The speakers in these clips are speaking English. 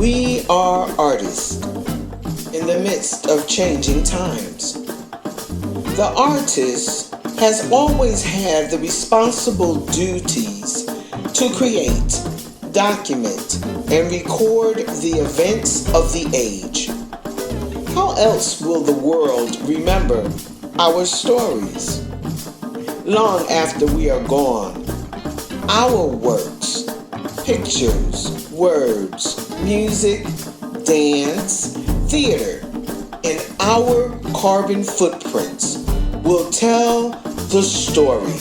We are artists in the midst of changing times. The artist has always had the responsible duties to create, document, and record the events of the age. How else will the world remember our stories? Long after we are gone, our works, pictures, words, music, dance, theater, and our carbon footprints will tell the story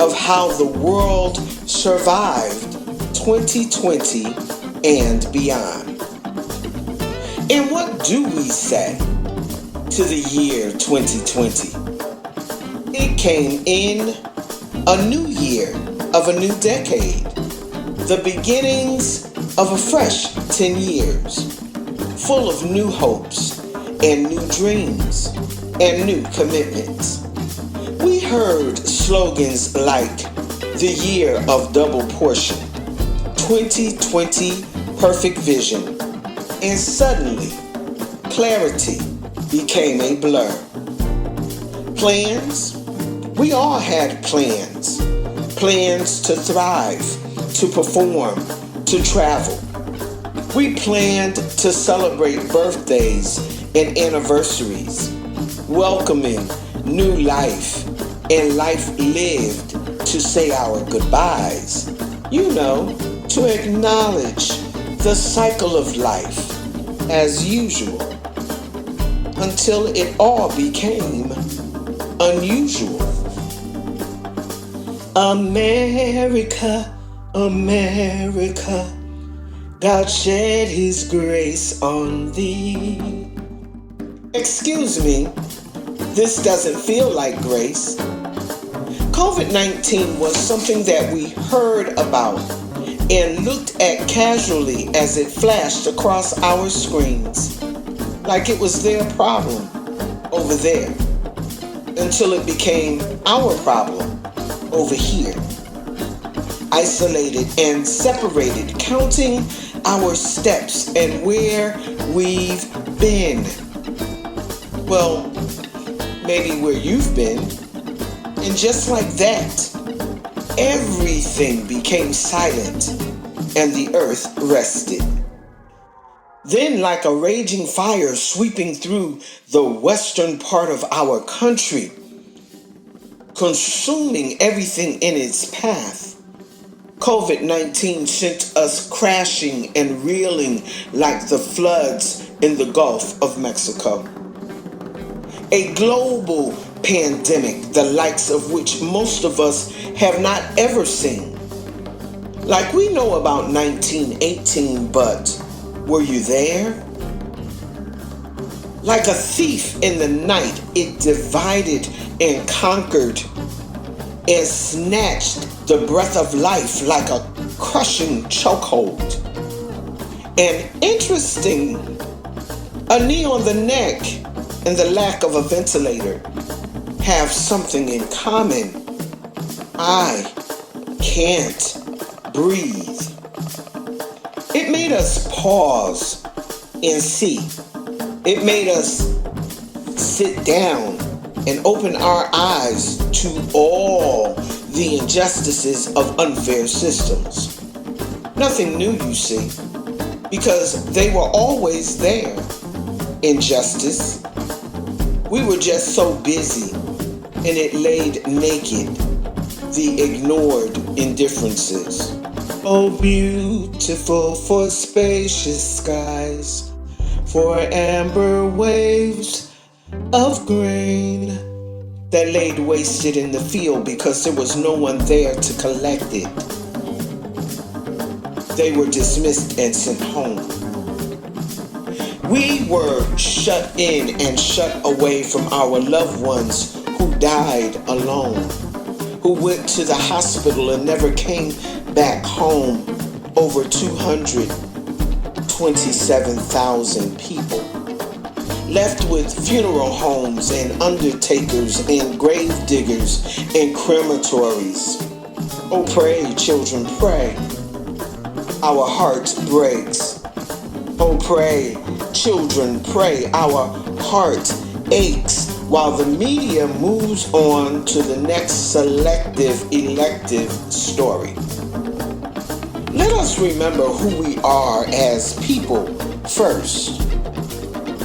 of how the world survived 2020 and beyond. And what do we say to the year 2020? It came in a new year of a new decade, the beginnings of a fresh 10 years, full of new hopes and new dreams and new commitments. We heard slogans like the year of double portion, 2020 perfect vision, and suddenly clarity became a blur. Plans? We all had plans. Plans to thrive, to perform, to travel. We planned to celebrate birthdays and anniversaries, welcoming new life and life lived to say our goodbyes. You know, to acknowledge the cycle of life as usual until it all became unusual. America, America, God shed His grace on thee. Excuse me, this doesn't feel like grace. COVID-19 was something that we heard about and looked at casually as it flashed across our screens, like it was their problem over there, until it became our problem over here. Isolated and separated, counting our steps and where we've been. Well, maybe where you've been. And just like that, everything became silent and the earth rested. Then, like a raging fire sweeping through the western part of our country, consuming everything in its path, COVID-19 sent us crashing and reeling like the floods in the Gulf of Mexico. A global pandemic, the likes of which most of us have not ever seen. Like we know about 1918, but were you there? Like a thief in the night, it divided and conquered and snatched the breath of life like a crushing chokehold. And interesting, a knee on the neck and the lack of a ventilator have something in common. I can't breathe. It made us pause and see. It made us sit down and open our eyes to all the injustices of unfair systems. Nothing new, you see, because they were always there. Injustice. We were just so busy, and it laid naked the ignored indifferences. Oh, beautiful for spacious skies, for amber waves of grain that laid wasted in the field because there was no one there to collect it. They were dismissed and sent home. We were shut in and shut away from our loved ones who died alone, who went to the hospital and never came back home. Over 227,000 people. Left with funeral homes and undertakers and grave diggers and crematories. Oh, pray, children, pray. Our heart breaks. Oh, pray, children, pray. Our heart aches while the media moves on to the next selective, elective story. Let us remember who we are as people first.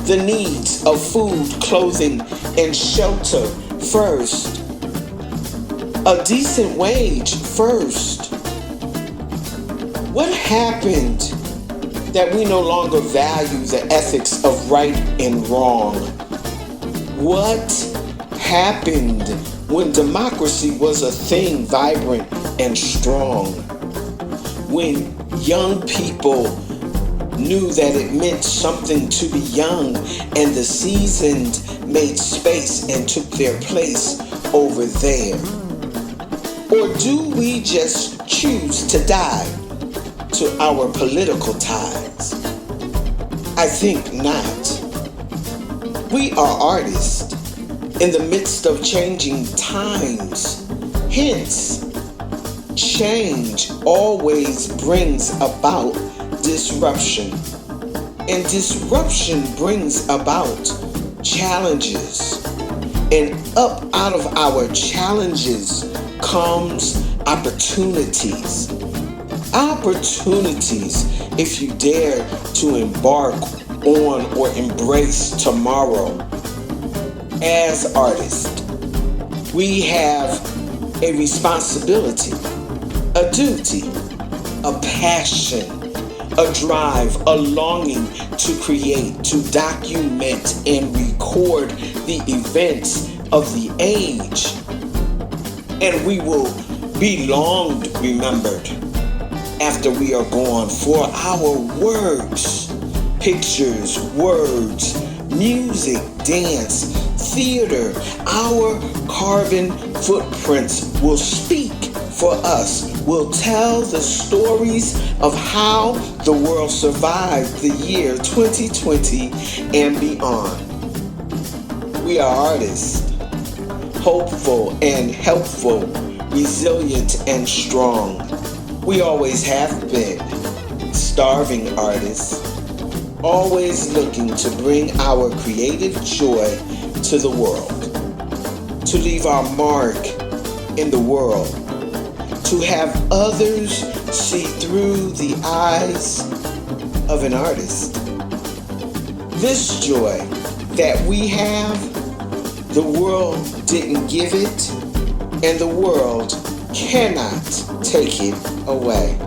The needs of food, clothing, and shelter first. A decent wage first. What happened that we no longer value the ethics of right and wrong? What happened when democracy was a thing vibrant and strong? When young people knew that it meant something to be young, and the seasoned made space and took their place over there? Or do we just choose to die to our political ties? I think not. We are artists in the midst of changing times. Hence, change always brings about disruption. And disruption brings about challenges. And up out of our challenges comes opportunities. Opportunities if you dare to embark on or embrace tomorrow. As artists, we have a responsibility, a duty, a passion, a drive, a longing to create, to document and record the events of the age. And we will be long remembered after we are gone for our works, pictures, words, music, dance, theater. Our carbon footprints will speak for us, will tell the stories of how the world survived the year 2020 and beyond. We are artists, hopeful and helpful, resilient and strong. We always have been starving artists, always looking to bring our creative joy to the world, to leave our mark in the world, to have others see through the eyes of an artist. This joy that we have, the world didn't give it, and the world cannot take it away.